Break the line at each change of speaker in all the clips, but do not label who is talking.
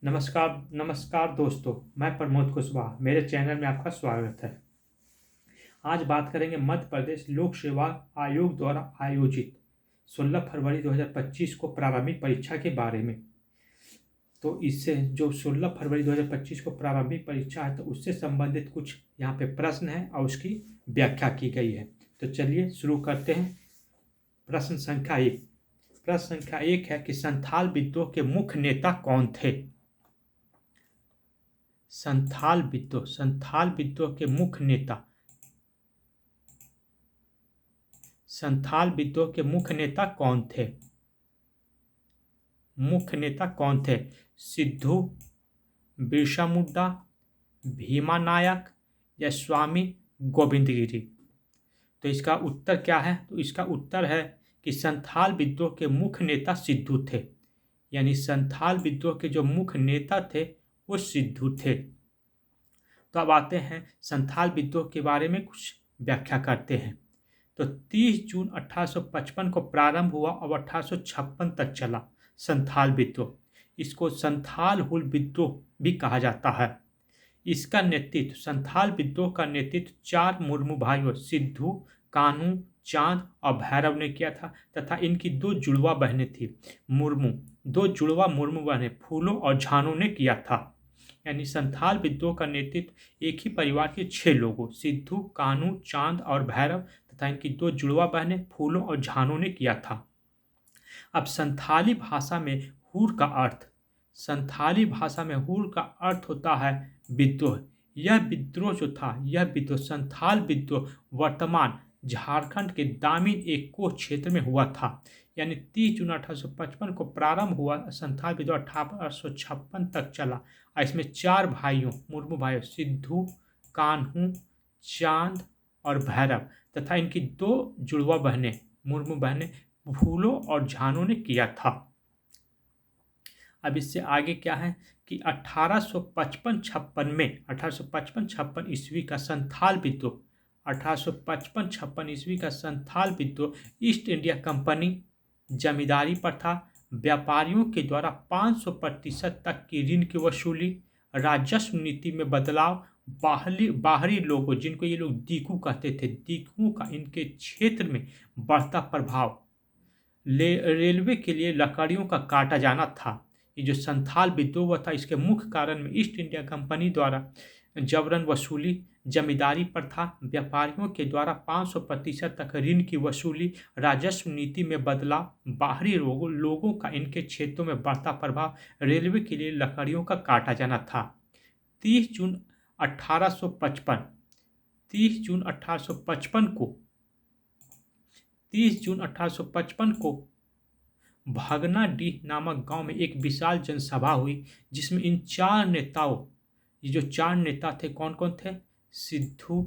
नमस्कार नमस्कार दोस्तों। मैं प्रमोद कुशवाहा, मेरे चैनल में आपका स्वागत है। आज बात करेंगे मध्य प्रदेश लोक सेवा आयोग द्वारा आयोजित 16 फरवरी 2025 को प्रारंभिक परीक्षा के बारे में। तो इससे जो 16 फरवरी 2025 को प्रारंभिक परीक्षा है, तो उससे संबंधित कुछ यहाँ पे प्रश्न है और उसकी व्याख्या की गई है। तो चलिए शुरू करते हैं। प्रश्न संख्या 1। प्रश्न संख्या 1 है कि संथाल विद्रोह के मुख्य नेता कौन थे? संथाल विद्रोह के मुख्य नेता संथाल विद्रोह के मुख्य नेता कौन थे? सिद्धू, बिरसा मुंडा, भीमा नायक या स्वामी गोविंदगिरी? तो इसका उत्तर क्या है? तो इसका उत्तर है कि संथाल विद्रोह के मुख्य नेता सिद्धू थे। यानी संथाल विद्रोह के जो मुख्य नेता थे वो सिद्धू थे। तो अब आते हैं संथाल विद्रोह के बारे में कुछ व्याख्या करते हैं। तो 30 जून 1855 को प्रारंभ हुआ और 1856 तक चला संथाल विद्रोह। इसको संथाल हुल विद्रोह भी कहा जाता है। इसका नेतृत्व संथाल विद्रोह का नेतृत्व 4 मुर्मू भाइयों सिद्धू, कान्हू, चांद और भैरव ने किया था तथा इनकी 2 जुड़वा बहनें थी मुर्मू। 2 जुड़वा मुर्मू बहनें फूलो और झानो ने किया था। यानी संथाल विद्रोह का नेतृत्व एक ही परिवार के 6 लोगों सिद्धू, कान्हू, चांद और भैरव तथा इनकी 2 जुड़वा बहनें फूलों और झानों ने किया था। अब संथाली भाषा में हुर का अर्थ होता है विद्रोह। यह विद्रोह संथाल विद्रोह वर्तमान झारखंड के दामिन एक्को क्षेत्र में हुआ था। यानी 30 जून 1855 को प्रारंभ हुआ संथाल विद्रोह 1856 तक चला और इसमें 4 मुर्मू भाइयों सिद्धू, कान्हू, चांद और भैरव तथा इनकी 2 जुड़वा बहनें मुर्मू बहनें फूलों और झानों ने किया था। अब इससे आगे क्या है कि 1855-56 ईस्वी का संथाल विद्रोह ईस्ट इंडिया कंपनी जमींदारी प्रथा, व्यापारियों के द्वारा 500% तक की ऋण की वसूली, राजस्व नीति में बदलाव, बाहरी लोगों जिनको ये लोग दीकू कहते थे, दीकुओं का इनके क्षेत्र में बढ़ता प्रभाव, रेलवे के लिए लकड़ियों का काटा जाना था। ये जो संथाल विद्रोह था इसके मुख्य कारण में ईस्ट इंडिया कंपनी द्वारा जबरन वसूली, जमींदारी प्रथा, व्यापारियों के द्वारा 500% तक ऋण की वसूली, राजस्व नीति में बदलाव, बाहरी लोगों का इनके क्षेत्रों में बढ़ता प्रभाव, रेलवे के लिए लकड़ियों का काटा जाना था। 30 जून 1855 को भगनाडीह नामक गांव में एक विशाल जनसभा हुई जिसमें इन 4 नेताओं, ये जो 4 नेता थे कौन कौन थे? सिद्धू,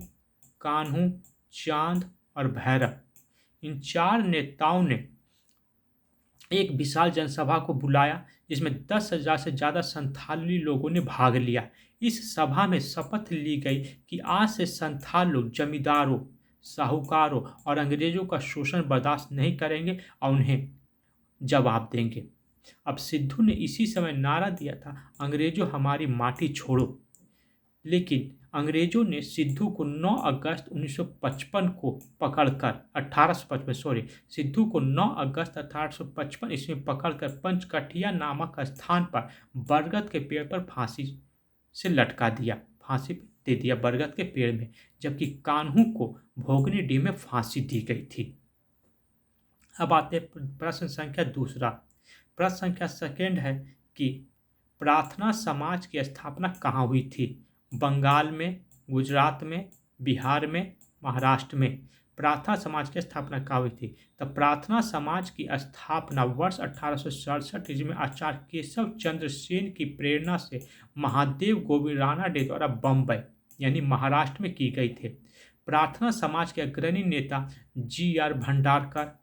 कान्हू, चांद और भैरव। इन 4 नेताओं ने एक विशाल जनसभा को बुलाया जिसमें 10,000 से ज़्यादा संथाली लोगों ने भाग लिया। इस सभा में शपथ ली गई कि आज से संथाल लोग जमींदारों, साहूकारों और अंग्रेजों का शोषण बर्दाश्त नहीं करेंगे और उन्हें जवाब देंगे। अब सिद्धू ने इसी समय नारा दिया था, अंग्रेजों हमारी माटी छोड़ो। लेकिन अंग्रेजों ने सिद्धू को 9 अगस्त 1855 को पकड़कर 1855 सिद्धू को 9 अगस्त 1855 ईस्वी पकड़कर पंचकठिया नामक स्थान पर बरगद के पेड़ पर फांसी दे दिया बरगद के पेड़ में, जबकि कान्हू को भोगनीडीह में फांसी दी गई थी। अब आते प्रश्न संख्या 2। प्रश्न संख्या 2 है कि प्रार्थना समाज की स्थापना कहाँ हुई थी? बंगाल में, गुजरात में, बिहार में, महाराष्ट्र में। प्रार्थना समाज की स्थापना कहाँ हुई थी? तो प्रार्थना समाज की स्थापना वर्ष 1867 ईस्वी में आचार्य केशव चंद्र सेन की प्रेरणा से महादेव गोविंद रानडे द्वारा बम्बई यानी महाराष्ट्र में की गई थी। प्रार्थना समाज के अग्रणी नेता G.R. भंडारकर,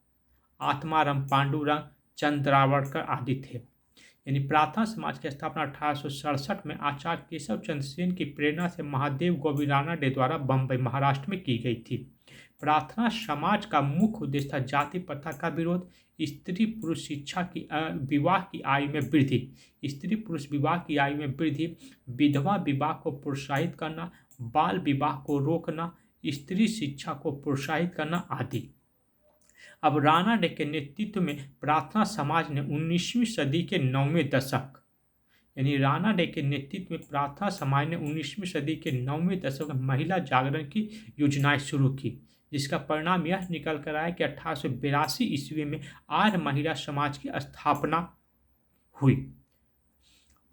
आत्माराम पांडुरंग, चंद्रावड़कर आदि थे। यानी प्रार्थना समाज की स्थापना 1867 में आचार्य केशव चंद्र सेन की प्रेरणा से महादेव गोविंद रानडे द्वारा बम्बई महाराष्ट्र में की गई थी। प्रार्थना समाज का मुख्य उद्देश्य था जाति प्रथा का विरोध, स्त्री पुरुष शिक्षा की विवाह की आयु में वृद्धि, स्त्री पुरुष विवाह की आयु में वृद्धि, विधवा विवाह को प्रोत्साहित करना, बाल विवाह को रोकना, स्त्री शिक्षा को प्रोत्साहित करना आदि। अब राणा डे के नेतृत्व में प्रार्थना समाज ने 19वीं सदी के 9वें दशक यानी राणा डे के नेतृत्व में प्रार्थना समाज ने 19वीं सदी के 9वें दशक में महिला जागरण की योजनाएं शुरू की, जिसका परिणाम यह निकल कर आया कि 1882 ईस्वी में आर्य महिला समाज की स्थापना हुई।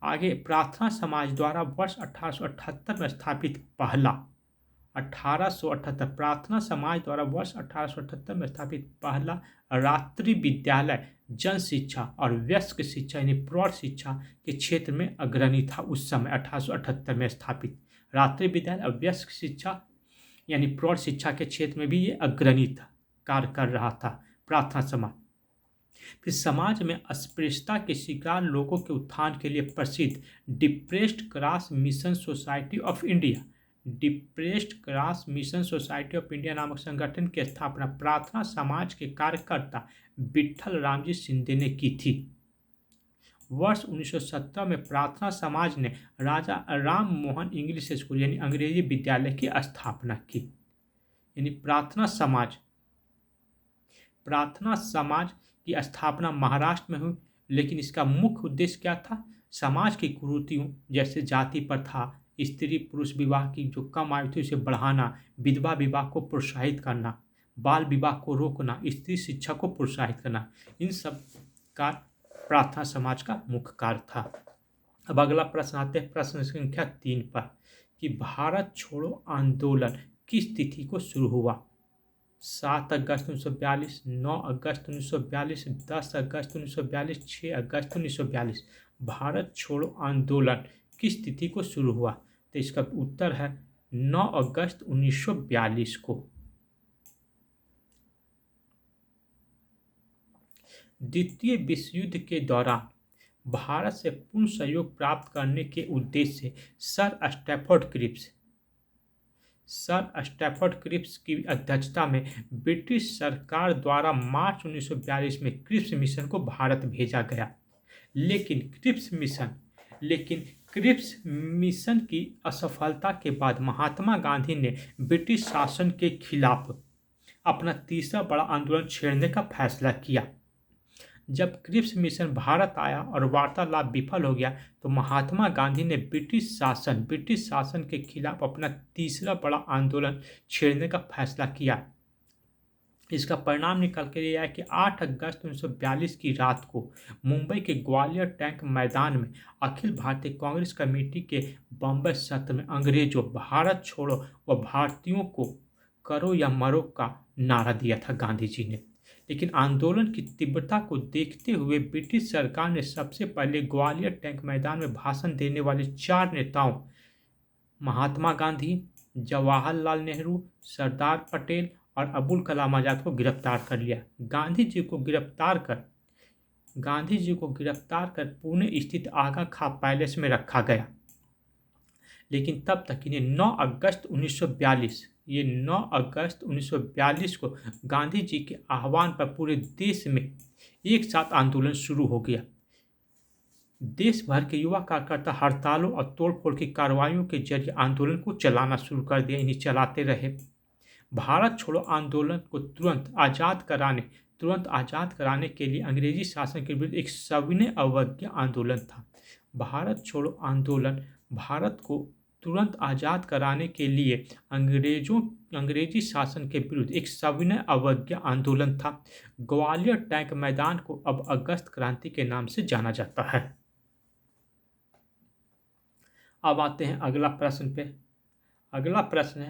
आगे प्रार्थना समाज द्वारा वर्ष 1878 में स्थापित पहला 1878 प्रार्थना समाज द्वारा वर्ष 1878 में स्थापित पहला रात्रि विद्यालय जन शिक्षा और वयस्क शिक्षा यानी प्रौढ़ शिक्षा के क्षेत्र में अग्रणी था। उस समय 1878 में स्थापित रात्रि विद्यालय और वयस्क शिक्षा यानी प्रौढ़ शिक्षा के क्षेत्र में भी ये अग्रणी था, कार्य कर रहा था प्रार्थना समाज। फिर समाज में अस्पृश्यता के शिकार लोगों के उत्थान के लिए प्रसिद्ध depressed class mission society of India depressed class mission society of India नामक संगठन की स्थापना प्रार्थना समाज के कार्यकर्ता विट्ठल रामजी शिंदे ने की थी। वर्ष 1917 में प्रार्थना समाज ने राजा राम मोहन इंग्लिश स्कूल यानी अंग्रेजी विद्यालय की स्थापना की। यानी प्रार्थना समाज की स्थापना महाराष्ट्र में हुई, लेकिन इसका मुख्य उद्देश्य क्या था? समाज की कुरीतियों जैसे जाति प्रथा, स्त्री पुरुष विवाह की जो कम आयु थी उसे बढ़ाना, विधवा विवाह को प्रोत्साहित करना, बाल विवाह को रोकना, स्त्री शिक्षा को प्रोत्साहित करना, इन सब का प्रार्थना समाज का मुख्य कार्य था। अब अगला प्रश्न आते हैं प्रश्न संख्या 3 पर कि भारत छोड़ो आंदोलन किस तिथि को शुरू हुआ? 7 अगस्त 1942, 9 अगस्त 1942, 10 अगस्त 1942, 6 अगस्त 1942। भारत छोड़ो आंदोलन किस तिथि को शुरू हुआ? तो इसका उत्तर है 9 अगस्त 1942 को। द्वितीय विश्व युद्ध के दौरान भारत से पूर्ण सहयोग प्राप्त करने के उद्देश्य से सर स्टैफर्ड क्रिप्स की अध्यक्षता में ब्रिटिश सरकार द्वारा मार्च 1942 में क्रिप्स मिशन को भारत भेजा गया। लेकिन क्रिप्स मिशन की असफलता के बाद महात्मा गांधी ने ब्रिटिश शासन के खिलाफ अपना तीसरा बड़ा आंदोलन छेड़ने का फैसला किया। जब क्रिप्स मिशन भारत आया और वार्तालाप विफल हो गया तो महात्मा गांधी ने ब्रिटिश शासन के खिलाफ अपना तीसरा बड़ा आंदोलन छेड़ने का फैसला किया। इसका परिणाम निकल कर यह आया कि 8 अगस्त 1942 की रात को मुंबई के ग्वालियर टैंक मैदान में अखिल भारतीय कांग्रेस कमेटी के बम्बई सत्र में अंग्रेजों भारत छोड़ो व भारतीयों को करो या मरो का नारा दिया था गांधी जी ने। लेकिन आंदोलन की तीव्रता को देखते हुए ब्रिटिश सरकार ने सबसे पहले ग्वालियर टैंक मैदान में भाषण देने वाले 4 नेताओं महात्मा गांधी, जवाहरलाल नेहरू, सरदार पटेल और अबुल कलाम आजाद को गिरफ्तार कर लिया। गांधी जी को गिरफ्तार कर पुणे स्थित आगा खां पैलेस में रखा गया। लेकिन तब तक इन्हें 9 अगस्त 1942 को गांधी जी के आह्वान पर पूरे देश में एक साथ आंदोलन शुरू हो गया। देश भर के युवा कार्यकर्ता हड़तालों और तोड़फोड़ की कार्रवाइयों के जरिए आंदोलन को चलाना शुरू कर दिया। इन्हें चलाते रहे। भारत छोड़ो आंदोलन को तुरंत आज़ाद कराने के लिए अंग्रेजी शासन के विरुद्ध एक सविनय अवज्ञा आंदोलन था। भारत छोड़ो आंदोलन भारत को तुरंत आज़ाद कराने के लिए अंग्रेजी शासन के विरुद्ध एक सविनय अवज्ञा आंदोलन था। ग्वालियर टैंक मैदान को अब अगस्त क्रांति के नाम से जाना जाता है। अब आते हैं अगला प्रश्न पे। अगला प्रश्न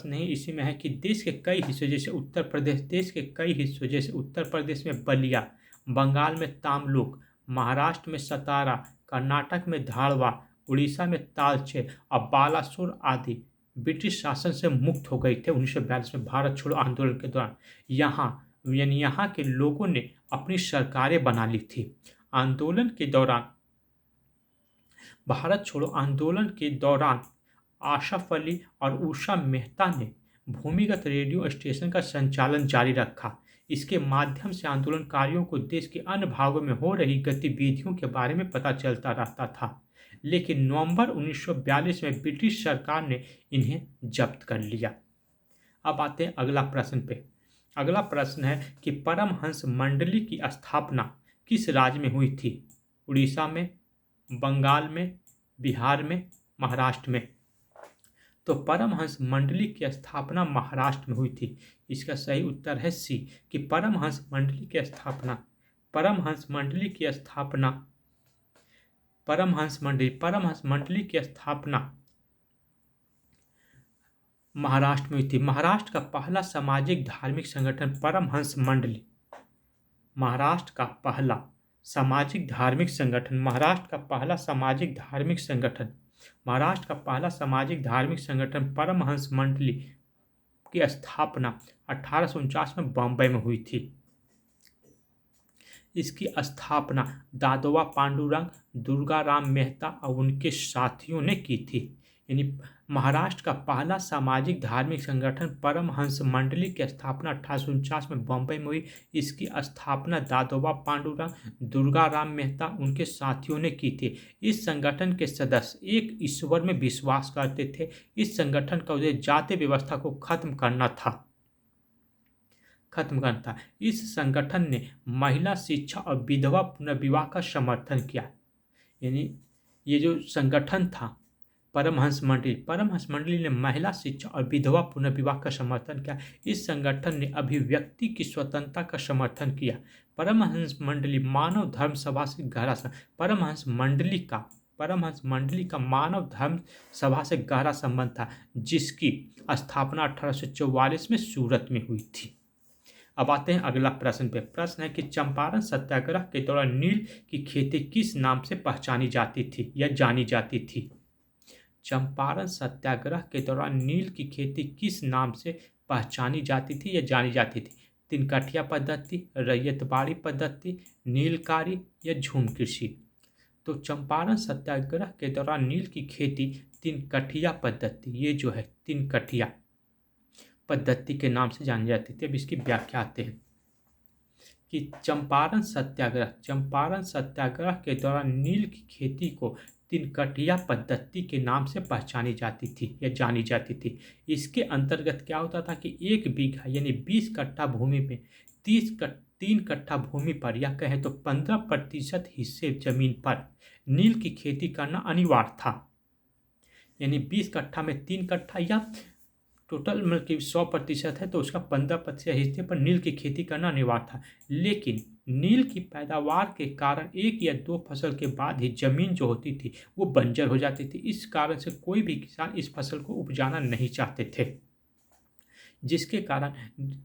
नहीं, इसी में है कि देश के कई हिस्सों जैसे उत्तर प्रदेश में बलिया, बंगाल में तामलुक, महाराष्ट्र में सतारा, कर्नाटक में धारवा, उड़ीसा में तालचे और बालासोर आदि ब्रिटिश शासन से मुक्त हो गए थे 1942 में भारत छोड़ो आंदोलन के दौरान। यहाँ के लोगों ने अपनी सरकारें बना ली थी। भारत छोड़ो आंदोलन के दौरान आशफ अली और उषा मेहता ने भूमिगत रेडियो स्टेशन का संचालन जारी रखा। इसके माध्यम से आंदोलनकारियों को देश के अन्य भागों में हो रही गतिविधियों के बारे में पता चलता रहता था। लेकिन नवंबर 1942 में ब्रिटिश सरकार ने इन्हें जब्त कर लिया। अब आते हैं अगला प्रश्न पे। अगला प्रश्न है कि परमहंस मंडली की स्थापना किस राज्य में हुई थी? उड़ीसा में, बंगाल में, बिहार में, महाराष्ट्र में। तो परमहंस मंडली की स्थापना महाराष्ट्र में हुई थी। इसका सही उत्तर है सी, कि परमहंस मंडली की स्थापना महाराष्ट्र में हुई थी। महाराष्ट्र का पहला सामाजिक धार्मिक संगठन परमहंस मंडली महाराष्ट्र का पहला सामाजिक धार्मिक संगठन परमहंस मंडली की स्थापना 1849 में बॉम्बे में हुई थी। इसकी स्थापना दादोबा पांडुरंग, दुर्गाराम मेहता और उनके साथियों ने की थी। यानी महाराष्ट्र का पहला सामाजिक धार्मिक संगठन परमहंस मंडली की स्थापना 1849 में बॉम्बे में हुई। इसकी स्थापना दादोबा पांडुरंग, दुर्गाराम मेहता उनके साथियों ने की थी। इस संगठन के सदस्य एक ईश्वर में विश्वास करते थे। इस संगठन का उद्देश्य जाति व्यवस्था को खत्म करना था। इस संगठन ने महिला शिक्षा और विधवा पुनर्विवाह का समर्थन किया। यानी ये जो संगठन था परमहंस मंडली ने महिला शिक्षा और विधवा पुनर्विवाह का समर्थन किया। इस संगठन ने अभिव्यक्ति की स्वतंत्रता का समर्थन किया। परमहंस मंडली मानव धर्म सभा से गहरा परमहंस मंडली का मानव धर्म सभा से गहरा संबंध था, जिसकी स्थापना 1844 में सूरत में हुई थी। अब आते हैं अगला प्रश्न पे। प्रश्न है कि चंपारण सत्याग्रह के दौरान नील की खेती किस नाम से पहचानी जाती थी या जानी जाती थी? चंपारण सत्याग्रह के दौरान नील की खेती किस नाम से पहचानी जाती थी या जानी जाती थी? तिनकठिया पद्धति, रैयतबाड़ी पद्धति, नीलकारी या झूम कृषि। तो चंपारण सत्याग्रह के दौरान नील की खेती तिनकठिया पद्धति, ये जो है तिनकठिया पद्धति के नाम से जानी जाती थी। अब इसकी व्याख्या आते हैं कि चंपारण सत्याग्रह के दौरान नील की खेती को तिनकठिया पद्धति के नाम से पहचानी जाती थी या जानी जाती थी। इसके अंतर्गत क्या होता था कि 1 बीघा यानी 20 कट्ठा भूमि में 3 कट्ठा भूमि पर या कहें तो 15% हिस्से जमीन पर नील की खेती करना अनिवार्य था। यानी 20 कट्ठा में 3 कट्ठा या टोटल मतलब कि 100% है तो उसका 15% हिस्से पर नील की खेती करना अनिवार्य था। लेकिन नील की पैदावार के कारण 1 या 2 फसल के बाद ही जमीन जो होती थी वो बंजर हो जाती थी। इस कारण से कोई भी किसान इस फसल को उपजाना नहीं चाहते थे, जिसके कारण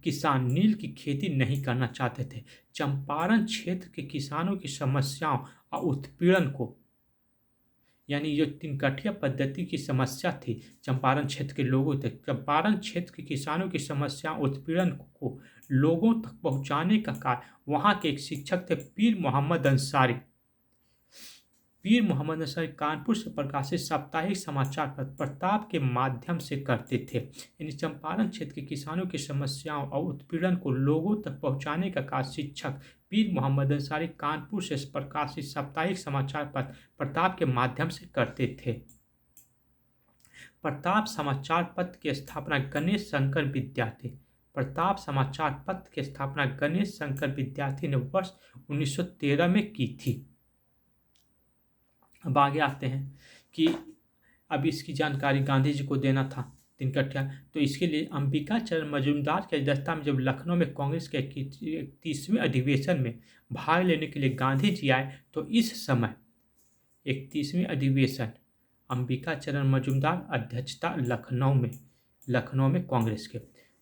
किसान नील की खेती नहीं करना चाहते थे। चंपारण क्षेत्र के किसानों की समस्याओं और उत्पीड़न को, यानी जो तिनकठिया पद्धति की समस्या थी चंपारण क्षेत्र के लोगों तक, चंपारण क्षेत्र के किसानों की समस्या उत्पीड़न को लोगों तक पहुंचाने का कार्य वहां के एक शिक्षक थे पीर मोहम्मद अंसारी कानपुर से प्रकाशित साप्ताहिक समाचार पत्र प्रताप के माध्यम से करते थे। यानी चंपारण क्षेत्र के किसानों की समस्याओं और उत्पीड़न को लोगों तक पहुंचाने का कार्य शिक्षक पीर मोहम्मद अंसारी कानपुर से प्रकाशित साप्ताहिक समाचार पत्र प्रताप के माध्यम से करते थे। प्रताप समाचार पत्र की स्थापना गणेश शंकर विद्यार्थी ने वर्ष 1913 में की थी। अब आगे आते हैं कि अब इसकी जानकारी गांधी जी को देना था तिनकठिया, तो इसके लिए अंबिका चरण मजूमदार के अध्यक्षता में जब लखनऊ में कांग्रेस के 31वें अधिवेशन में भाग लेने के लिए गांधी जी आए, तो इस समय 31वें अधिवेशन अंबिका चरण मजूमदार अध्यक्षता लखनऊ में कांग्रेस के,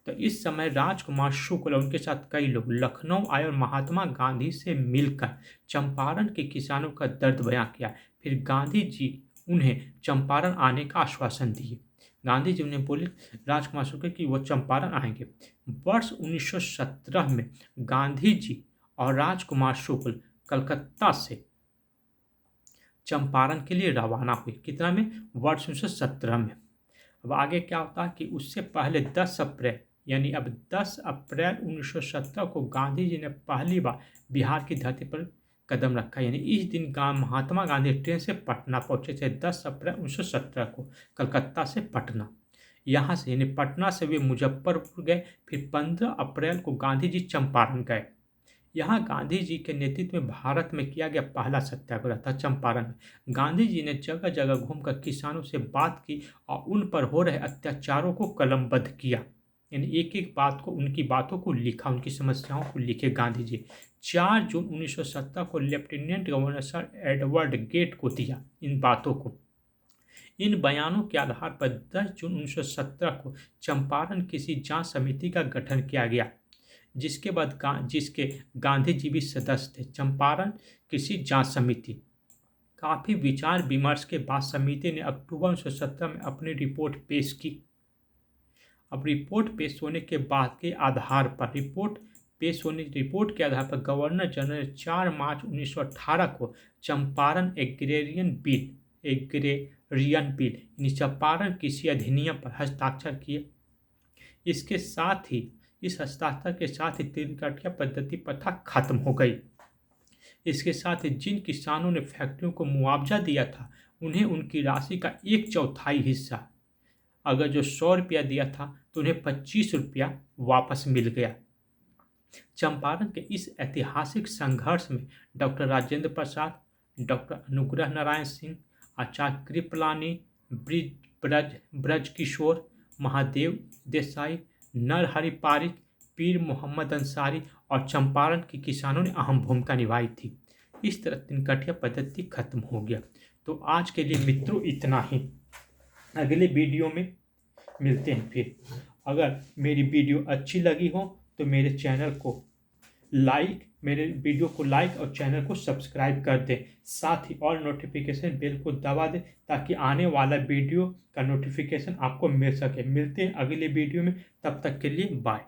तो इस समय राजकुमार शुक्ल और उनके साथ कई लोग लखनऊ आए और महात्मा गांधी से मिलकर चंपारण के किसानों का दर्द बयां किया। फिर गांधी जी उन्हें चंपारण आने का आश्वासन दिए। गांधी जी उन्हें बोले राजकुमार शुक्ल कि वो चंपारण आएंगे। वर्ष 1917 में गांधी जी और राजकुमार शुक्ल कलकत्ता से चंपारण के लिए रवाना हुए। कितना में? वर्ष 1917 में। अब आगे क्या होता है कि उससे पहले 10 अप्रैल यानी अब 10 अप्रैल 1917 को गांधी जी ने पहली बार बिहार की धरती पर कदम रखा। यानी इस दिन महात्मा गांधी ट्रेन से पटना पहुंचे थे 10 अप्रैल 1917 को, कलकत्ता से पटना। यहाँ से यानी पटना से वे मुजफ्फरपुर गए। फिर 15 अप्रैल को गांधी जी चंपारण गए। यहाँ गांधी जी के नेतृत्व में भारत में किया गया पहला सत्याग्रह था चंपारण में। गांधी जी ने जगह जगह घूमकर किसानों से बात की और उन पर हो रहे अत्याचारों को कलमबद्ध किया। यानी एक एक बात को, उनकी बातों को लिखा, उनकी समस्याओं को लिखे गांधी जी। 4 जून 1917 को lieutenant governor sir Edward Gait को दिया इन बातों को। इन बयानों के आधार पर 10 जून 1917 को चंपारण किसी जांच समिति का गठन किया गया, जिसके गांधी जी भी सदस्य थे। चंपारण कृषि जांच समिति। काफ़ी विचार विमर्श के बाद समिति ने अक्टूबर 1917 में अपनी रिपोर्ट पेश की। अब रिपोर्ट पेश होने के आधार पर रिपोर्ट के आधार पर गवर्नर जनरल ने 4 मार्च 1918 को चंपारण एग्रेरियन बिल यानी चंपारण कृषि अधिनियम पर हस्ताक्षर किए। इस हस्ताक्षर के साथ ही तिनकटिया पद्धति प्रथा खत्म हो गई। इसके साथ ही जिन किसानों ने फैक्ट्रियों को मुआवजा दिया था, उन्हें उनकी राशि का 1/4 हिस्सा, अगर जो 100 रुपया दिया था तो उन्हें 25 रुपया वापस मिल गया। चंपारण के इस ऐतिहासिक संघर्ष में डॉक्टर राजेंद्र प्रसाद, डॉक्टर अनुग्रह नारायण सिंह, आचार्य कृपलानी, ब्रजकिशोर, महादेव देसाई, नरहरि पारिक, पीर मोहम्मद अंसारी और चंपारण के किसानों ने अहम भूमिका निभाई थी। इस तरह तिनकटिया पद्धति खत्म हो गया। तो आज के लिए मित्रों इतना ही। अगले वीडियो में मिलते हैं फिर। अगर मेरी वीडियो अच्छी लगी हो तो मेरे वीडियो को लाइक और चैनल को सब्सक्राइब कर दें। साथ ही और नोटिफिकेशन बेल को दबा दें ताकि आने वाला वीडियो का नोटिफिकेशन आपको मिल सके। मिलते हैं अगले वीडियो में, तब तक के लिए बाय।